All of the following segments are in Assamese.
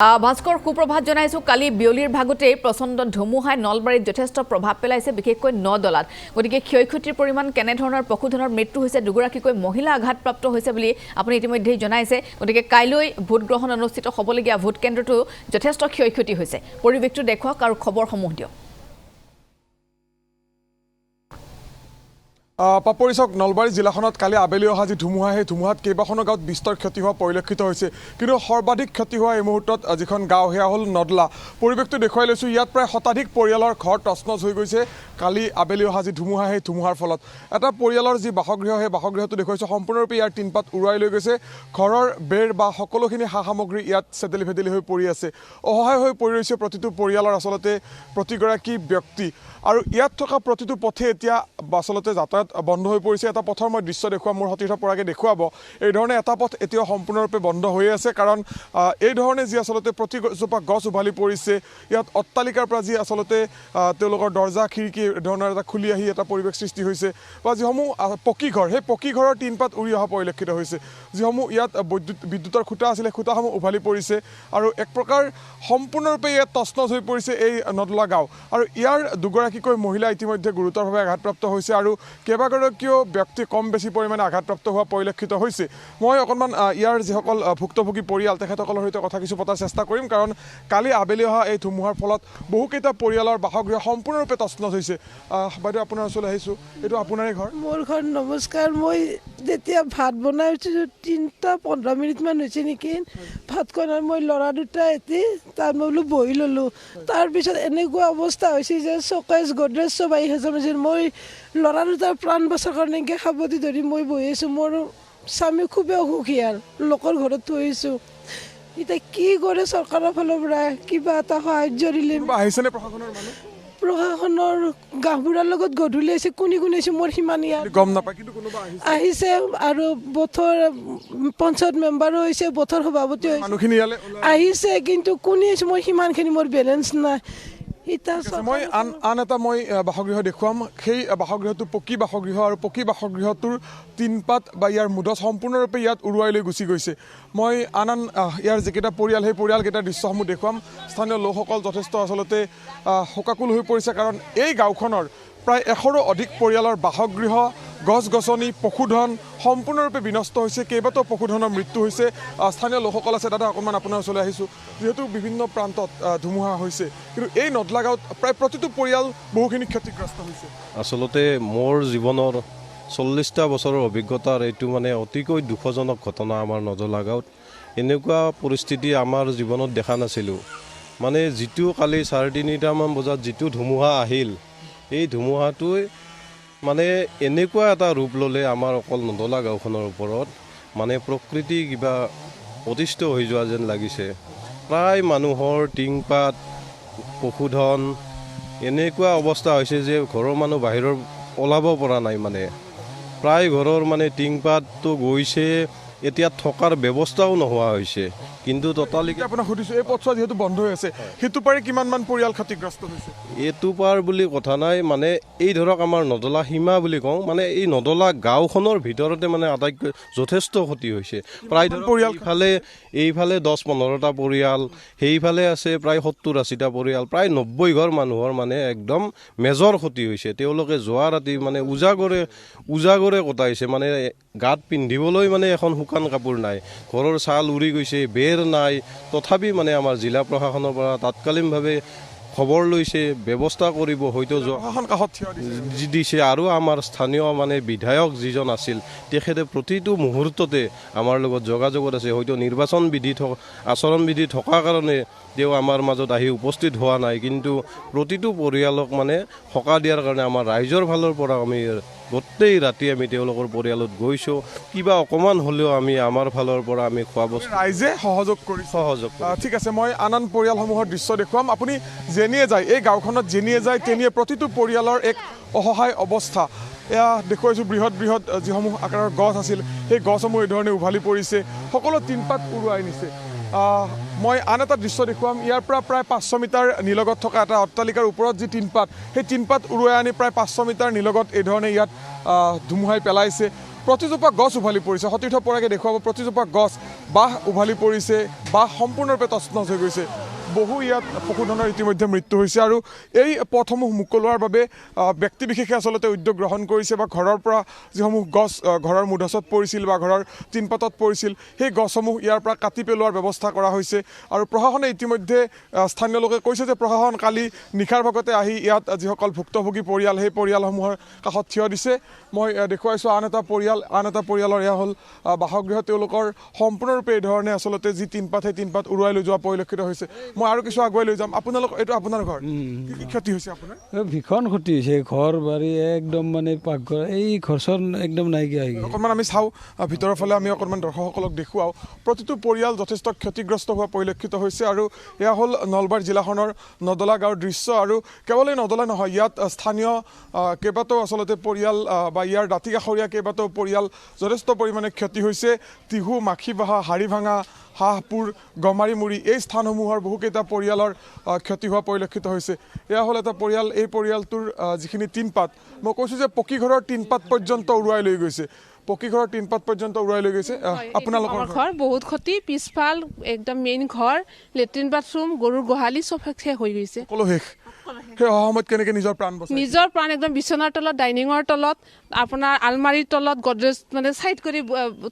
ভাস্কৰ সুপ্ৰভাত জনাইছো কালি বিয়লিৰ ভাগতে প্ৰচণ্ড ধুমুহাই নলবাৰীত যথেষ্ট প্ৰভাৱ পেলাইছে বিশেষকৈ নদলাত গতিকে ক্ষয়ক্ষতিৰ পৰিমাণ কেনে ধৰণৰ পশুধনৰ মৃত্যু হৈছে দুগৰাকীকৈ মহিলা আঘাতপ্ৰাপ্ত হৈছে বুলি আপুনি ইতিমধ্যে জনাইছে গতিকে কাইলৈ ভোট গ্ৰহণ অনুষ্ঠিত হ'বলগীয়া ভোট কেন্দ্ৰটো যথেষ্ট ক্ষয়ক্ষতি হৈছে পৰিৱেশটো দেখুৱাওক আৰু খবৰসমূহ দিয়ক পাপৰিচক নলবাৰী জিলাখনত কালি আবেলি অহা যি ধুমুহা সেই ধুমুহাত কেইবাখনো গাঁৱত বিস্তৰ ক্ষতি হোৱা পৰিলক্ষিত হৈছে কিন্তু সৰ্বাধিক ক্ষতি হোৱা এই মুহূৰ্তত যিখন গাঁও সেয়া হ'ল নদলা পৰিৱেশটো দেখুৱাই লৈছোঁ ইয়াত প্ৰায় শতাধিক পৰিয়ালৰ ঘৰ তছনছ হৈ গৈছে কালি আবেলি অহা যি ধুমুহা সেই ধুমুহাৰ ফলত এটা পৰিয়ালৰ যি বাসগৃহ সেই বাসগৃহটো দেখুৱাইছোঁ সম্পূৰ্ণৰূপে ইয়াৰ টিনপাত উৰুৱাই লৈ গৈছে ঘৰৰ বেৰ বা সকলোখিনি সা সামগ্ৰী ইয়াত চেদেলি ভেদেলি হৈ পৰি আছে অসহায় হৈ পৰি ৰৈছে প্ৰতিটো পৰিয়ালৰ আচলতে প্ৰতিগৰাকী ব্যক্তি আৰু ইয়াত থকা প্ৰতিটো পথে এতিয়া আচলতে যাতায়াত বন্ধ হৈ পৰিছে এটা পথৰ মই দৃশ্য দেখুৱাম মোৰ সতীৰ্থ পৰাকে দেখুৱাব এই ধৰণে এটা পথ এতিয়াও সম্পূৰ্ণৰূপে বন্ধ হৈ আছে কাৰণ এই ধৰণে যি আচলতে প্ৰতিজোপা গছ উভালি পৰিছে ইয়াত অট্টালিকাৰ পৰা যি আচলতে তেওঁলোকৰ দৰ্জা খিৰিকী ধৰণৰ এটা খুলি আহি এটা পৰিৱেশ সৃষ্টি হৈছে বা যিসমূহ পকী ঘৰ সেই পকী ঘৰৰ টিনপাত উৰি অহা পৰিলক্ষিত হৈছে যিসমূহ ইয়াত বিদ্যুতৰ খুঁটা আছিলে খুঁটাসমূহ উভালি পৰিছে আৰু এক প্ৰকাৰ সম্পূৰ্ণৰূপে ইয়াত তছনছ হৈ পৰিছে এই নদলা গাঁও আৰু ইয়াৰ দুগৰাকীকৈ মহিলা ইতিমধ্যে গুৰুতৰভাৱে আঘাতপ্ৰাপ্ত হৈছে আৰু কেইবাগৰাকীও ব্যক্তি কম বেছি পৰিমাণে আঘাতপ্ৰাপ্ত হোৱা পৰিলক্ষিত হৈছে মই অকণমান ইয়াৰ যিসকল ভুক্তভোগী পৰিয়াল তেখেতসকলৰ সৈতে কথা কিছু পতাৰ চেষ্টা কৰিম কাৰণ কালি আবেলি অহা এই ধুমুহাৰ ফলত বহুকেইটা পৰিয়ালৰ বাসগৃহ সম্পূৰ্ণৰূপে তছনছ হৈছে বাইদেউ আপোনাৰ ওচৰলৈ আহিছোঁ এইটো আপোনাৰে ঘৰ মোৰ ঘৰ নমস্কাৰ মই যেতিয়া ভাত বনাই উঠিছোঁ 3:15 মিনিটমান হৈছে নেকি ভাত খোৱাৰ মই ল'ৰা দুটা এটি তাত মই বোলো বহি ল'লোঁ তাৰপিছত এনেকুৱা অৱস্থা হৈছে যে চকেজ গডৰেজ চব আহি আছে মই ল'ৰা দুটাৰ প্ৰাণ বচাৰ কাৰণে সাৱধি ধৰি মই বহি আছোঁ মোৰ স্বামী খুবেই অসুখীয়াল লোকৰ ঘৰত থৈ আহিছোঁ এতিয়া কি কৰে চৰকাৰৰ ফালৰ পৰা কিবা এটা সাহাৰ্য দিলে আহিছেনে প্ৰশাসনৰ মানুহ প্ৰশাসনৰ গাঁওবুঢ়াৰ লগত গধূলি আহিছে কোনে আহিছে মোৰ সিমান ইয়াত গম নাপায় কিন্তু কোনোবা আহিছে আৰু বথৰ পঞ্চায়ত মেম্বাৰো হৈছে বথৰ সভাপতি আহিছে কিন্তু কোনে আহিছে মই সিমানখিনি মোৰ বেলেঞ্চ নাই মই আন এটা মই বাসগৃহ দেখুৱাম সেই বাসগৃহটো পকী বাসগৃহ আৰু পকী বাসগৃহটোৰ টিনপাত বা ইয়াৰ মুধচ সম্পূৰ্ণৰূপে ইয়াত উৰুৱাই লৈ গুচি গৈছে মই আন ইয়াৰ যিকেইটা পৰিয়াল সেই পৰিয়ালকেইটাৰ দৃশ্যসমূহ দেখুৱাম স্থানীয় লোকসকল যথেষ্ট আচলতে শোকাকুল হৈ পৰিছে কাৰণ এই গাঁওখনৰ প্ৰায় 100ৰো অধিক পৰিয়ালৰ বাসগৃহ গছ গছনি পশুধন সম্পূৰ্ণৰূপে বিনষ্ট হৈছে কেইবাটাও পশুধনৰ মৃত্যু হৈছে স্থানীয় লোকসকল আছে দাদা অকণমান আপোনাৰ ওচৰলৈ আহিছোঁ যিহেতু বিভিন্ন প্ৰান্তত ধুমুহা হৈছে কিন্তু এই নদলা গাঁৱত প্ৰায় প্ৰতিটো পৰিয়াল বহুখিনি ক্ষতিগ্ৰস্ত হৈছে আচলতে মোৰ জীৱনৰ 40টা বছৰৰ অভিজ্ঞতাৰ এইটো মানে অতিকৈ দুখজনক ঘটনা আমাৰ নদলা গাঁৱত এনেকুৱা পৰিস্থিতি আমাৰ জীৱনত দেখা নাছিলোঁ মানে যিটো কালি 3:30মান বজাত যিটো ধুমুহা আহিল এই ধুমুহাটোৱে মানে এনেকুৱা এটা ৰূপ ল'লে আমাৰ অকল নদলা গাঁওখনৰ ওপৰত মানে প্ৰকৃতি কিবা অতিষ্ঠ হৈ যোৱা যেন লাগিছে প্ৰায় মানুহৰ টিংপাত পশুধন এনেকুৱা অৱস্থা হৈছে যে ঘৰৰ মানুহ বাহিৰৰ ওলাব পৰা নাই মানে প্ৰায় ঘৰৰ মানে টিংপাতটো গৈছে এতিয়া থকাৰ ব্যৱস্থাও নোহোৱা হৈছে কিন্তু ততালিকে আপোনাক সুধিছোঁ এই পথছোৱা যিহেতু বন্ধ হৈ আছে সেইটো পাৰে কিমানমান পৰিয়াল ক্ষতিগ্ৰস্ত হৈছে এইটো পাৰ বুলি কথা নাই মানে এই ধৰক আমাৰ নদলা সীমা বুলি কওঁ মানে এই নদলা গাঁওখনৰ ভিতৰতে মানে আটাইতকৈ যথেষ্ট ক্ষতি হৈছে প্ৰায় পৰিয়াল এইফালে 10-15টা পৰিয়াল সেইফালে আছে প্ৰায় 70-80টা পৰিয়াল প্ৰায় 90 ঘৰ মানুহৰ মানে একদম মেজৰ ক্ষতি হৈছে তেওঁলোকে যোৱা ৰাতি মানে উজাগৰে কটাইছে মানে গাত পিন্ধিবলৈ মানে এখন শুকান কাপোৰ নাই ঘৰৰ ছাল উৰি গৈছে বেৰ নাই তথাপি মানে আমাৰ জিলা প্ৰশাসনৰ পৰা তাৎকালীনভাৱে খবৰ লৈছে ব্যৱস্থা কৰিব হয়তো দিছে আৰু আমাৰ স্থানীয় মানে বিধায়ক যিজন আছিল তেখেতে প্ৰতিটো মুহূৰ্ততে আমাৰ লগত যোগাযোগত আছে হয়তো আচৰণ বিধি থকাৰ কাৰণে তেওঁ আমাৰ মাজত আহি উপস্থিত হোৱা নাই কিন্তু প্ৰতিটো পৰিয়ালক মানে সকাহ দিয়াৰ কাৰণে আমাৰ ৰাইজৰ ফালৰ পৰা আমি গোটেই ৰাতি আমি তেওঁলোকৰ পৰিয়ালত গৈছোঁ কিবা অকণমান হ'লেও আমি আমাৰ ফালৰ পৰা আমি খোৱা বস্তু ৰাইজে সহযোগ ঠিক আছে মই আন পৰিয়ালসমূহৰ দৃশ্য দেখুৱাম আপুনি যেনিয়ে যায় এই গাঁওখনত যেনিয়ে যায় তেনিয়ে প্ৰতিটো পৰিয়ালৰ এক অসহায় অৱস্থা এয়া দেখুৱাইছোঁ বৃহৎ যিসমূহ আকাৰৰ গছ আছিল সেই গছসমূহ এই ধৰণে উভালি পৰিছে সকলো টিনপাত উৰুৱাই নিছে মই আন এটা দৃশ্য দেখুৱাম ইয়াৰ পৰা প্ৰায় 500 মিটাৰ নিলগত থকা এটা অট্টালিকাৰ ওপৰত যি টিনপাত সেই টিনপাত উৰুৱাই আনি প্ৰায় 500 মিটাৰ নিলগত এই ধৰণে ইয়াত ধুমুহাই পেলাইছে প্ৰতিজোপা গছ উভালি পৰিছে সতীৰ্থ পৰাকে দেখুৱাব প্ৰতিজোপা গছ বাঁহ উভালি পৰিছে বাঁহ সম্পূৰ্ণৰূপে তছনছ হৈ গৈছে বহু ইয়াত পশুধনৰ ইতিমধ্যে মৃত্যু হৈছে আৰু এই পথসমূহ মুকলোৱাৰ বাবে ব্যক্তি বিশেষে আচলতে উদ্যোগ গ্ৰহণ কৰিছে বা ঘৰৰ পৰা যিসমূহ গছ ঘৰৰ মুধচত পৰিছিল বা ঘৰৰ টিনপাতত পৰিছিল সেই গছসমূহ ইয়াৰ পৰা কাটি পেলোৱাৰ ব্যৱস্থা কৰা হৈছে আৰু প্ৰশাসনে ইতিমধ্যে স্থানীয় লোকে কৈছে যে প্ৰশাসন কালি নিশাৰ ভাগতে আহি ইয়াত যিসকল ভুক্তভোগী পৰিয়াল সেই পৰিয়ালসমূহৰ কাষত থিয় দিছে মই দেখুৱাইছোঁ আন এটা পৰিয়ালৰ এয়া হ'ল বাসগৃহ তেওঁলোকৰ সম্পূৰ্ণৰূপে এই ধৰণে আচলতে যি টিনপাত সেই টিনপাত উৰুৱাই লৈ যোৱা পৰিলক্ষিত হৈছে মই আৰু কিছু আগুৱাই লৈ যাম আপোনালোক এইটো আপোনাৰ ঘৰ কি ক্ষতি হৈছে আপোনাৰ ভীষণ ক্ষতি হৈছে ঘৰ বাৰী একদম মানে পাকঘৰ এই ঘৰচৰ একদম নাইকিয়া হৈ গ'ল অকণমান আমি চাওঁ ভিতৰৰ ফালে আমি অকণমান দৰ্শকসকলক দেখুৱাওঁ প্ৰতিটো পৰিয়াল যথেষ্ট ক্ষতিগ্ৰস্ত হোৱা পৰিলক্ষিত হৈছে আৰু এয়া হ'ল নলবাৰী জিলাখনৰ নদলা গাঁৱৰ দৃশ্য আৰু কেৱল এই নদলা নহয় ইয়াত স্থানীয় কেইবাটাও আচলতে পৰিয়াল বা ইয়াৰ দাঁতি কাষৰীয়া কেইবাটাও পৰিয়াল যথেষ্ট পৰিমাণে ক্ষতি হৈছে টিহু মাখিবাহা হাড়িভাঙা হাঁহপুৰ গমাৰিমুৰি এই স্থানসমূহৰ বহুকেইটা পৰিয়ালৰ ক্ষতি হোৱা পৰিলক্ষিত হৈছে এয়া হ'ল এটা পৰিয়াল এই পৰিয়ালটোৰ যিখিনি টিনপাত মই কৈছোঁ যে পকী ঘৰৰ টিনপাত পৰ্যন্ত উৰুৱাই লৈ গৈছে পকী ঘৰৰ টিনপাত পৰ্যন্ত উৰুৱাই লৈ গৈছে আপোনালোকৰ ঘৰ বহুত ক্ষতি পিছফাল একদম মেইন ঘৰ লেট্ৰিন বাথৰুম গৰুৰ গোহালি চব শেষ হৈ গৈছে সকলো শেষ সেই অসমত কেনেকৈ নিজৰ প্ৰাণ বচাইছে নিজৰ প্ৰাণ একদম বিচনাৰ তলত ডাইনিঙৰ তলত আপোনাৰ আলমাৰীৰ তলত গডৰেজ মানে চাইড কৰি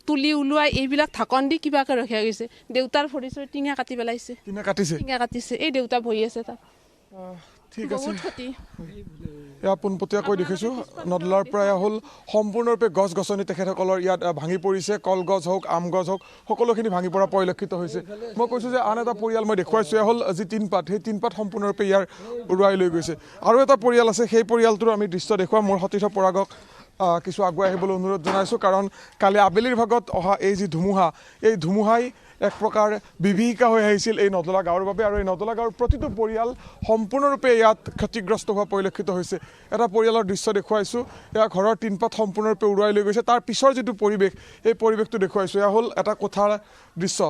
তুলি ওলোৱাই এইবিলাক ঢাকন দি কিবাকৈ ৰখা গৈছে দেউতাৰ ভৰি চৰি টিঙা কাটি পেলাইছে টিঙা কাটিছে এই দেউতা বহি আছে তাত ঠিক আছে বহুত ক্ষতি এয়া পোনপটীয়াকৈ দেখিছোঁ নদলাৰ পৰা এয়া হ'ল সম্পূৰ্ণৰূপে গছ গছনি তেখেতসকলৰ ইয়াত ভাঙি পৰিছে কলগছ হওক আম গছ হওক সকলোখিনি ভাঙি পৰা পৰিলক্ষিত হৈছে মই কৈছোঁ যে আন এটা পৰিয়াল মই দেখুৱাইছোঁ এয়া হ'ল যি টিনপাত সেই টিনপাত সম্পূৰ্ণৰূপে ইয়াৰ উৰুৱাই লৈ গৈছে আৰু এটা পৰিয়াল আছে সেই পৰিয়ালটোৰ আমি দৃশ্য দেখুৱাম মোৰ সতীৰ্থ পৰাগক কিছু আগুৱাই আহিবলৈ অনুৰোধ জনাইছোঁ কাৰণ কালি আবেলিৰ ভাগত অহা এই যি ধুমুহা এই ধুমুহাই এক প্ৰকাৰ বিভীষিকা হৈ আহিছিল এই নদলা গাঁৱৰ বাবে আৰু এই নদলা গাঁৱৰ প্ৰতিটো পৰিয়াল সম্পূৰ্ণৰূপে ইয়াত ক্ষতিগ্ৰস্ত হোৱা পৰিলক্ষিত হৈছে এটা পৰিয়ালৰ দৃশ্য দেখুৱাইছোঁ এয়া ঘৰৰ টিনপাত সম্পূৰ্ণৰূপে উৰুৱাই লৈ গৈছে তাৰ পিছৰ যিটো পৰিৱেশ এই পৰিৱেশটো দেখুৱাইছোঁ এয়া হ'ল এটা কোঠাৰ দৃশ্য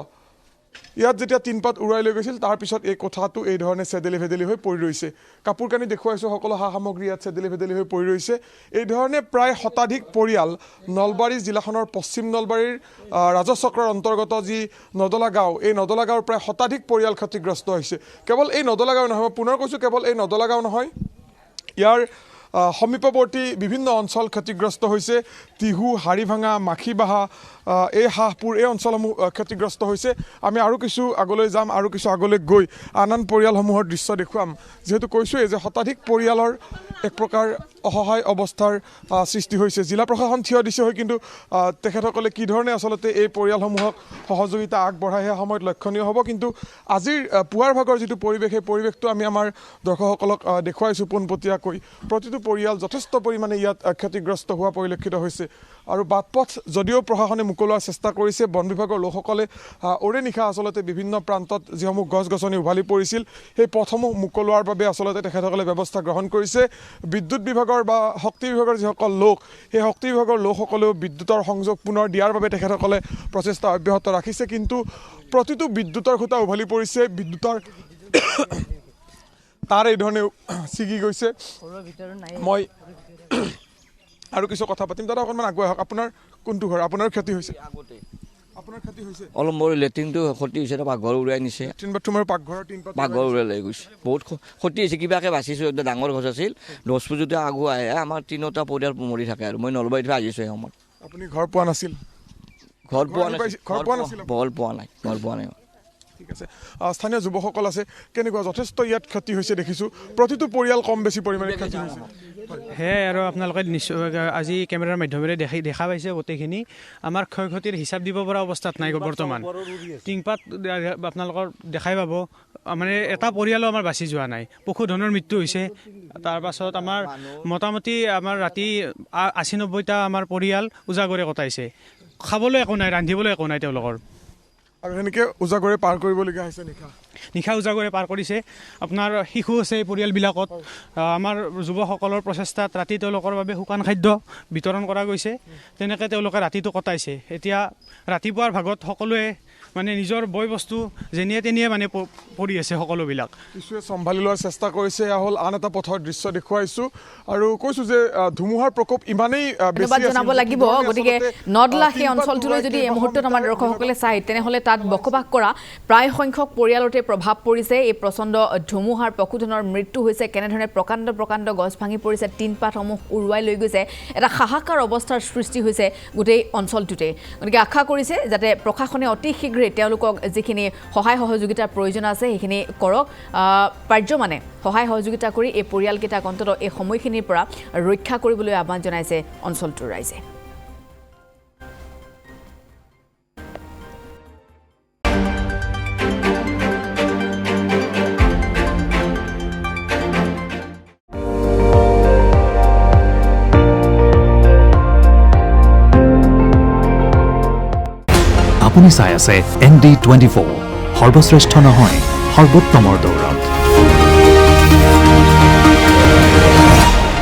ইয়াত যেতিয়া টিনপাত উৰুৱাই লৈ গৈছিল তাৰপিছত এই কোঠাটো এই ধৰণে চেদেলি ভেদেলি হৈ পৰি ৰৈছে কাপোৰ কানি দেখুৱাইছোঁ সকলো সা সামগ্ৰী ইয়াত চেদেলি ভেদেলি হৈ পৰি ৰৈছে এই ধৰণে প্ৰায় শতাধিক পৰিয়াল নলবাৰী জিলাখনৰ পশ্চিম নলবাৰীৰ ৰাজচক্ৰৰ অন্তৰ্গত যি নদলা গাঁও এই নদলা গাঁৱৰ প্ৰায় শতাধিক পৰিয়াল ক্ষতিগ্ৰস্ত হৈছে কেৱল এই নদলা গাঁও নহয় পুনৰ কৈছোঁ কেৱল এই নদলা গাঁও নহয় ইয়াৰ সমীপৱৰ্তী বিভিন্ন অঞ্চল ক্ষতিগ্ৰস্ত হৈছে টিহু হাড়িভাঙা মাখিবাহা এই হাঁহপুৰ এই অঞ্চলসমূহ ক্ষতিগ্ৰস্ত হৈছে আমি আৰু কিছু আগলৈ যাম আৰু কিছু আগলৈ গৈ আন আন পৰিয়ালসমূহৰ দৃশ্য দেখুৱাম যিহেতু কৈছোঁৱেই যে শতাধিক পৰিয়ালৰ এক প্ৰকাৰ অসহায় অৱস্থাৰ সৃষ্টি হৈছে জিলা প্ৰশাসন থিয় দিছে হৈ কিন্তু তেখেতসকলে কি ধৰণে আচলতে এই পৰিয়ালসমূহক সহযোগিতা আগবঢ়াই সেই সময়ত লক্ষণীয় হ'ব কিন্তু আজিৰ পুৱাৰ ভাগৰ যিটো পৰিৱেশ সেই পৰিৱেশটো আমি আমাৰ দৰ্শকসকলক দেখুৱাইছোঁ পোনপটীয়াকৈ প্ৰতিটো পৰিয়াল যথেষ্ট পৰিমাণে ইয়াত ক্ষতিগ্ৰস্ত হোৱা পৰিলক্ষিত হৈছে আৰু বাটপথ যদিও প্ৰশাসনে মুকলোৱাৰ চেষ্টা কৰিছে বন বিভাগৰ লোকসকলে ওৰে নিশা আচলতে বিভিন্ন প্ৰান্তত যিসমূহ গছ গছনি উভালি পৰিছিল সেই পথসমূহ মুকলোৱাৰ বাবে আচলতে তেখেতসকলে ব্যৱস্থা গ্ৰহণ কৰিছে বিদ্যুৎ বিভাগৰ বা শক্তি বিভাগৰ যিসকল লোক সেই শক্তি বিভাগৰ লোকসকলেও বিদ্যুতৰ সংযোগ পুনৰ দিয়াৰ বাবে তেখেতসকলে প্ৰচেষ্টা অব্যাহত ৰাখিছে কিন্তু প্ৰতিটো বিদ্যুতৰ খুঁটা উভালি পৰিছে বিদ্যুতৰ তাৰ এই ধৰণে ছিগি গৈছে মই আৰু কিছু কথা পাতিম দাদা অকণমান আগুৱাই আহক আপোনাৰ কোনটো ঘৰ আপোনাৰ ক্ষতি হৈছে আপোনাৰ ক্ষতি হৈছে অলপ মোৰ লেট্ৰিনটো ক্ষতি হৈছে পাকঘৰ উৰাই নিছে লেট্ৰিন বাথৰুমৰ পাকঘৰৰ পাকঘৰ উৰাই লৈ গৈছে বহুত ক্ষতি হৈছে কিবাকৈ বাচিছোঁ একদম ডাঙৰ গছ আছিল 10 ফুটতে আগুৱাই আমাৰ 3টা পৰিয়াল মৰি থাকে আৰু মই নলবাৰীত আহিছোঁ এই সময়ত আপুনি ঘৰ পোৱা নাছিল ঘৰ পোৱা নাই ঠিক আছে স্থানীয় যুৱকসকল আছে কেনেকুৱা যথেষ্ট ইয়াত ক্ষতি হৈছে দেখিছোঁ প্ৰতিটো পৰিয়াল কম বেছি পৰিমাণে ক্ষতি হৈছে সেয়াই আৰু আপোনালোকে নিশ্চয় আজি কেমেৰাৰ মাধ্যমেৰে দেখা পাইছে গোটেইখিনি আমাৰ ক্ষয় ক্ষতিৰ হিচাপ দিব পৰা অৱস্থাত নাই বৰ্তমান টিংপাত আপোনালোকৰ দেখাই পাব মানে এটা পৰিয়ালো আমাৰ বাচি যোৱা নাই পশুধনৰ মৃত্যু হৈছে তাৰপাছত আমাৰ মোটামুটি আমাৰ ৰাতি 80-90টা আমাৰ পৰিয়াল উজাগৰে কটাইছে খাবলৈ একো নাই ৰান্ধিবলৈ একো নাই তেওঁলোকৰ আৰু সেনেকৈ উজাগৰে পাৰ কৰিবলগীয়া হৈছে নিশা উজাগৰে পাৰ কৰিছে আপোনাৰ শিশু আছে এই পৰিয়ালবিলাকত আমাৰ যুৱকসকলৰ প্ৰচেষ্টাত ৰাতি তেওঁলোকৰ বাবে শুকান খাদ্য বিতৰণ কৰা গৈছে তেনেকৈ তেওঁলোকে ৰাতিটো কটাইছে এতিয়া ৰাতিপুৱাৰ ভাগত সকলোৱে মানে নিজৰ বয় বস্তু যেনিয়ে তেনিয়ে মানে পৰি আছে সকলোবিলাক। কিছুৱে চম্ভালি লোৱাৰ চেষ্টা কৰিছে। এয়া হ'ল আন এটা পথৰ দৃশ্য দেখুৱাইছোঁ আৰু কৈছোঁ যে ধুমুহাৰ প্ৰকোপ ইমানেই ধন্যবাদ জনাব লাগিব। গতিকে নদলা সেই অঞ্চলটোলৈ যদি এই মুহূৰ্তত আমাৰ দৰ্শকসকলে চায় তেনেহ'লে তাত বসবাস কৰা প্ৰায় সংখ্যক পৰিয়ালতে প্ৰভাৱ পৰিছে। এই প্ৰচণ্ড ধুমুহাৰ পশুধনৰ মৃত্যু হৈছে, কেনেধৰণে প্ৰকাণ্ড প্ৰকাণ্ড গছ ভাঙি পৰিছে, টিনপাতসমূহ উৰুৱাই লৈ গৈছে, এটা হাহাকাৰ অৱস্থাৰ সৃষ্টি হৈছে গোটেই অঞ্চলটোতে। গতিকে আশা কৰিছে যাতে প্ৰশাসনে অতি শীঘ্ৰে তেওঁলোকক যিখিনি সহায় সহযোগিতাৰ প্ৰয়োজন আছে সেইখিনি কৰক, পাৰ্যমানে সহায় সহযোগিতা কৰি এই পৰিয়ালকেইটাক অন্ততঃ এই সময়খিনিৰ পৰা ৰক্ষা কৰিবলৈ আহ্বান জনাইছে অঞ্চলটোৰ ৰাইজে। আপুনি চাই আছে ND24, সৰ্বশ্ৰেষ্ঠ নহয় সৰ্বোত্তমৰ দৌৰত।